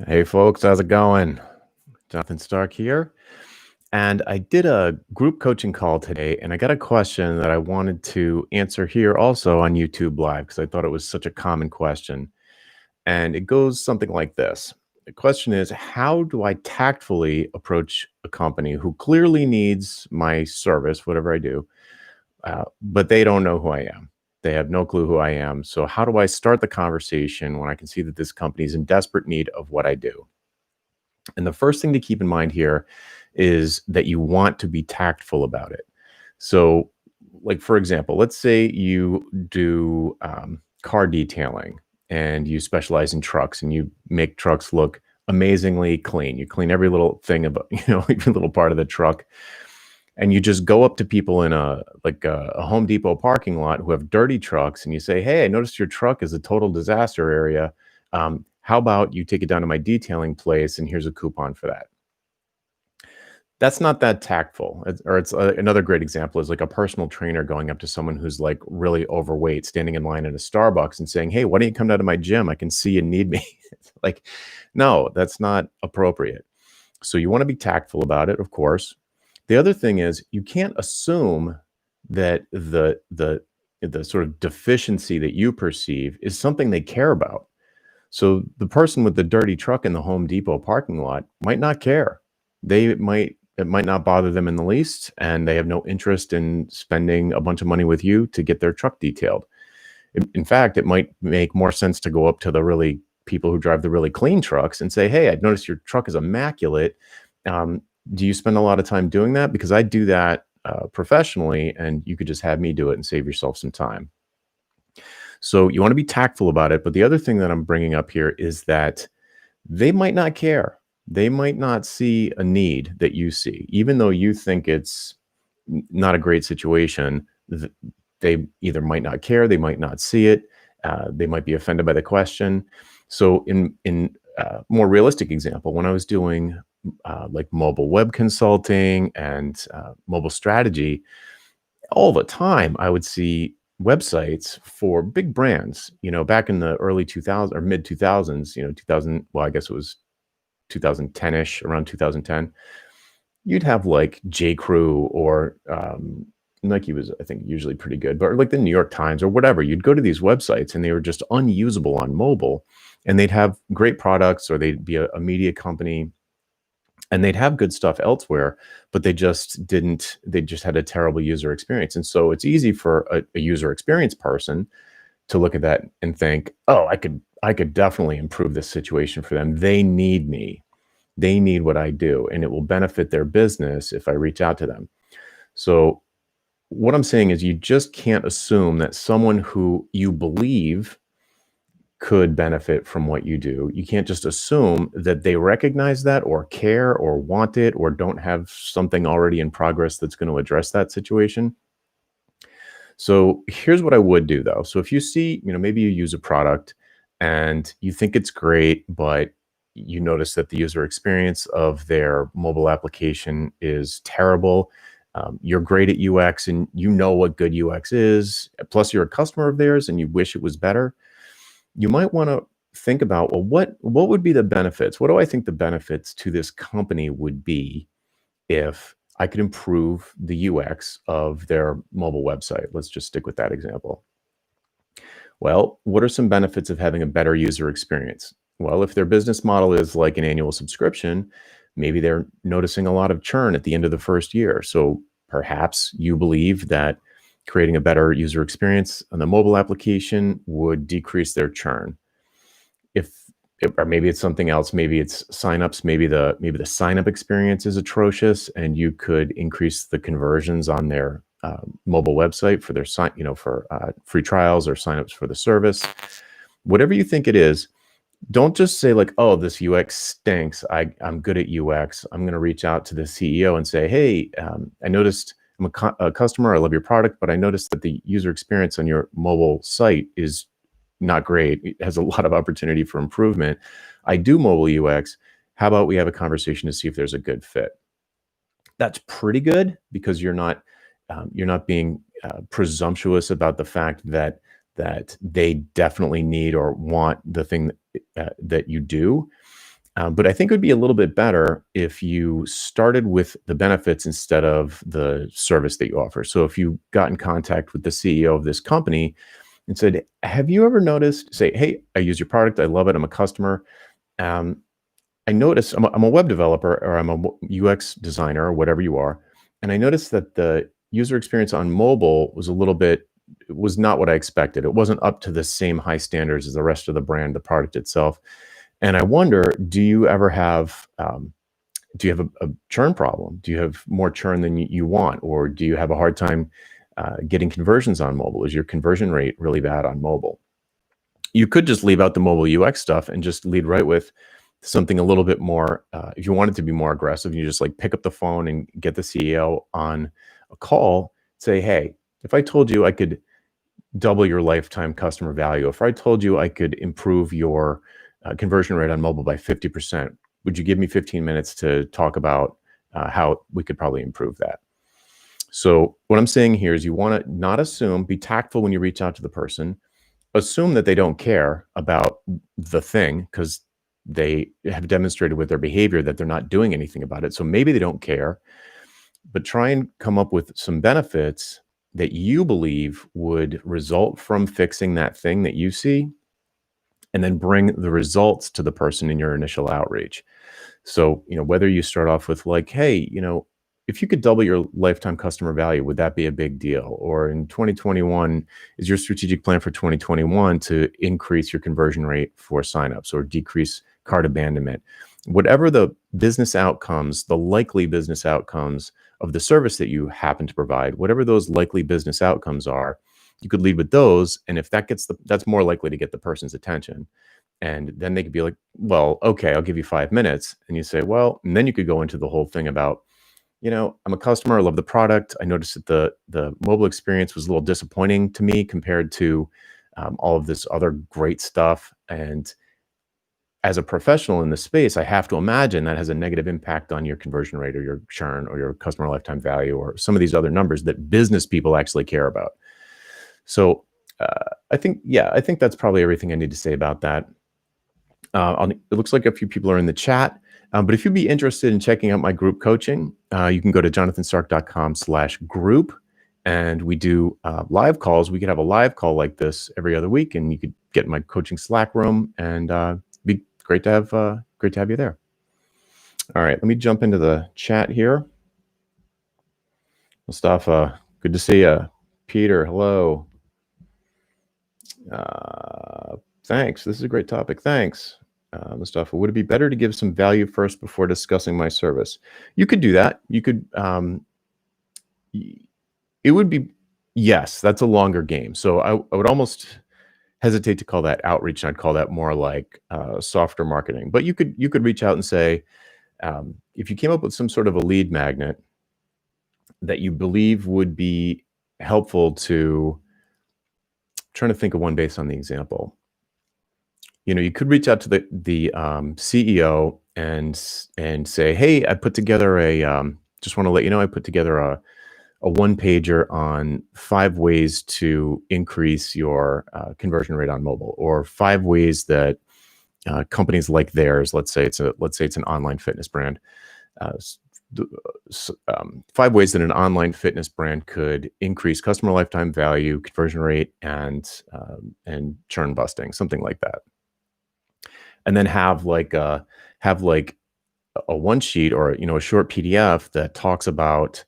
Hey folks, how's it going? Jonathan Stark here. And I did a group coaching call today, and I got a question that I wanted to answer here also on YouTube Live because I thought it was such a common question. And it goes something like this. The question is, how do I tactfully approach a company who clearly needs my service, whatever I do, but they don't know who I am? They have no clue who I am. So, how do I start the conversation when I can see that this company is in desperate need of what I do? And the first thing to keep in mind here is that you want to be tactful about it. So, like for example, let's say you do car detailing and you specialize in trucks and you make trucks look amazingly clean. You clean every little thing about, every little part of the truck. And you just go up to people in a Home Depot parking lot who have dirty trucks, and you say, "Hey, I noticed your truck is a total disaster area. How about you take it down to my detailing place, and here's a coupon for that." That's not that tactful. Another great example is like a personal trainer going up to someone who's like really overweight, standing in line at a Starbucks and saying, "Hey, why don't you come down to my gym? I can see you need me." It's like, no, that's not appropriate. So you want to be tactful about it, of course. The other thing is you can't assume that the sort of deficiency that you perceive is something they care about. So the person with the dirty truck in the Home Depot parking lot might not care. It might not bother them in the least, and they have no interest in spending a bunch of money with you to get their truck detailed. In fact, it might make more sense to go up to the really people who drive the really clean trucks and say, "Hey, I noticed your truck is immaculate. Um, do you spend a lot of time doing that? Because I do that professionally, and you could just have me do it and save yourself some time." So you want to be tactful about it. But the other thing that I'm bringing up here is that they might not care. They might not see a need that you see, even though you think it's not a great situation. They either might not care, they might not see it, they might be offended by the question. So, in more realistic example, when I was doing like mobile web consulting and mobile strategy, all the time I would see websites for big brands, back in the early 2000s or mid 2000s, 2000, well, I guess it was 2010-ish, around 2010, you'd have like J. Crew or Nike was, I think, usually pretty good, but like the New York Times or whatever. You'd go to these websites and they were just unusable on mobile, and they'd have great products, or they'd be a media company, and they'd have good stuff elsewhere, but they just didn't. They just had a terrible user experience, and so it's easy for a user experience person to look at that and think, "Oh, I could definitely improve this situation for them. They need me. They need what I do, and it will benefit their business if I reach out to them." So what I'm saying is you just can't assume that someone who you believe could benefit from what you do. You can't just assume that they recognize that or care or want it or don't have something already in progress that's going to address that situation. So here's what I would do though. So if you see, maybe you use a product and you think it's great, but you notice that the user experience of their mobile application is terrible. You're great at UX and you know what good UX is, plus you're a customer of theirs and you wish it was better. You might want to think about, well, what would be the benefits? What do I think the benefits to this company would be if I could improve the UX of their mobile website? Let's just stick with that example. Well, what are some benefits of having a better user experience? Well, if their business model is like an annual subscription, maybe they're noticing a lot of churn at the end of the first year. So perhaps you believe that creating a better user experience on the mobile application would decrease their churn. Or maybe it's something else. Maybe it's signups. Maybe the sign-up experience is atrocious, and you could increase the conversions on their mobile website for their free trials or signups for the service. Whatever you think it is, don't just say like, "Oh, this UX stinks. I'm good at UX. I'm going to reach out to the CEO and say, hey, I noticed I'm a customer. I love your product, but I noticed that the user experience on your mobile site is not great. It has a lot of opportunity for improvement. I do mobile UX. How about we have a conversation to see if there's a good fit?" That's pretty good because you're not being presumptuous about the fact that they definitely need or want the thing that you do. But I think it would be a little bit better if you started with the benefits instead of the service that you offer. So if you got in contact with the CEO of this company and said, "Have you ever noticed?" Say, "Hey, I use your product. I love it. I'm a customer. Um, I noticed I'm a web developer or I'm a UX designer or whatever you are, and I noticed that the user experience on mobile was a little bit was not what I expected. It wasn't up to the same high standards as the rest of the brand, the product itself. And I wonder, do you have a churn problem? Do you have more churn than you want, or do you have a hard time getting conversions on mobile? Is your conversion rate really bad on mobile?" You could just leave out the mobile UX stuff and just lead right with something a little bit more. If you wanted to be more aggressive, you just like pick up the phone and get the CEO on a call. Say, "Hey, if I told you I could double your lifetime customer value, if I told you I could improve your conversion rate on mobile by 50%, would you give me 15 minutes to talk about how we could probably improve that?" So what I'm saying here is you want to not assume, be tactful when you reach out to the person, assume that they don't care about the thing because they have demonstrated with their behavior that they're not doing anything about it. So maybe they don't care, but try and come up with some benefits that you believe would result from fixing that thing that you see, and then bring the results to the person in your initial outreach. So, whether you start off with like, "Hey, if you could double your lifetime customer value, would that be a big deal?" Or in 2021, is your strategic plan for 2021 to increase your conversion rate for signups or decrease cart abandonment? Whatever the business outcomes, the likely business outcomes of the service that you happen to provide, whatever those likely business outcomes are, you could lead with those. And if that's more likely to get the person's attention. And then they could be like, "Well, okay, I'll give you 5 minutes." And you say, "Well," and then you could go into the whole thing about, "I'm a customer. I love the product. I noticed that the mobile experience was a little disappointing to me compared to all of this other great stuff. And as a professional in the space, I have to imagine that has a negative impact on your conversion rate or your churn or your customer lifetime value or some of these other numbers that business people actually care about." So I think that's probably everything I need to say about that. It looks like a few people are in the chat. But if you'd be interested in checking out my group coaching, you can go to jonathanstark.com/group. And we do live calls. We could have a live call like this every other week, and you could get in my coaching Slack room, and be great to have you there. All right, let me jump into the chat here. Mustafa, good to see you. Peter, hello. Thanks. This is a great topic. Thanks, Mustafa. Would it be better to give some value first before discussing my service? You could do that. You could. It would be, yes. That's a longer game. So I would almost hesitate to call that outreach, and I'd call that more like softer marketing. But you could reach out and say, if you came up with some sort of a lead magnet that you believe would be helpful to. Trying to think of one based on the example. You could reach out to the CEO and say, "Hey, I put together just want to let you know I put together a one pager on 5 ways to increase your conversion rate on mobile, or 5 ways that companies like theirs, let's say it's an online fitness brand, uh, 5 ways that an online fitness brand could increase customer lifetime value, conversion rate, and churn busting, something like that." And then have like a one sheet, or a short PDF that talks about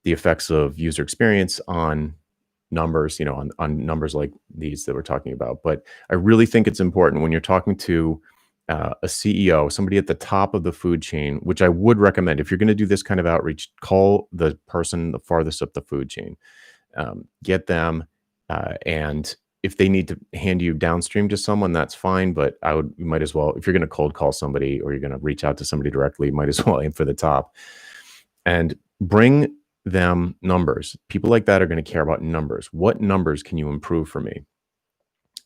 the effects of user experience on numbers, on numbers like these that we're talking about. But I really think it's important when you're talking to a CEO, somebody at the top of the food chain, which I would recommend if you're going to do this kind of outreach, call the person the farthest up the food chain, get them, and if they need to hand you downstream to someone, that's fine. But you might as well, if you're going to cold call somebody or you're going to reach out to somebody directly, you might as well aim for the top and bring them numbers. People like that are going to care about numbers. What numbers can you improve for me?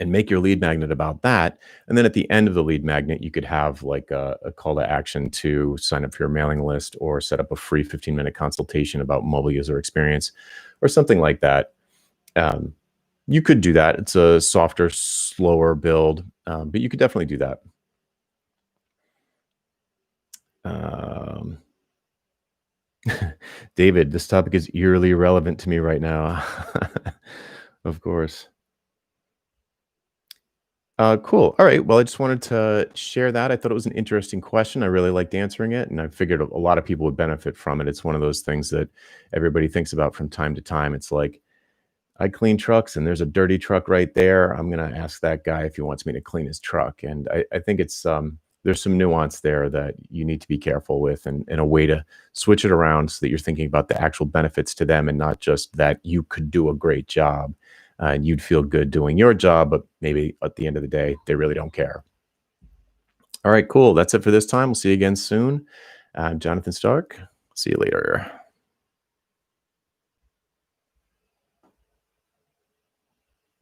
And make your lead magnet about that. And then at the end of the lead magnet, you could have like a call to action to sign up for your mailing list or set up a free 15-minute consultation about mobile user experience or something like that. You could do that. It's a softer, slower build, but you could definitely do that. Um, David, this topic is eerily relevant to me right now. Of course. Cool. All right. Well, I just wanted to share that. I thought it was an interesting question. I really liked answering it, and I figured a lot of people would benefit from it. It's one of those things that everybody thinks about from time to time. It's like, I clean trucks and there's a dirty truck right there. I'm going to ask that guy if he wants me to clean his truck. And I think there's some nuance there that you need to be careful with, and a way to switch it around so that you're thinking about the actual benefits to them and not just that you could do a great job, and you'd feel good doing your job, but maybe at the end of the day, they really don't care. All right, cool. That's it for this time. We'll see you again soon. I'm Jonathan Stark. See you later.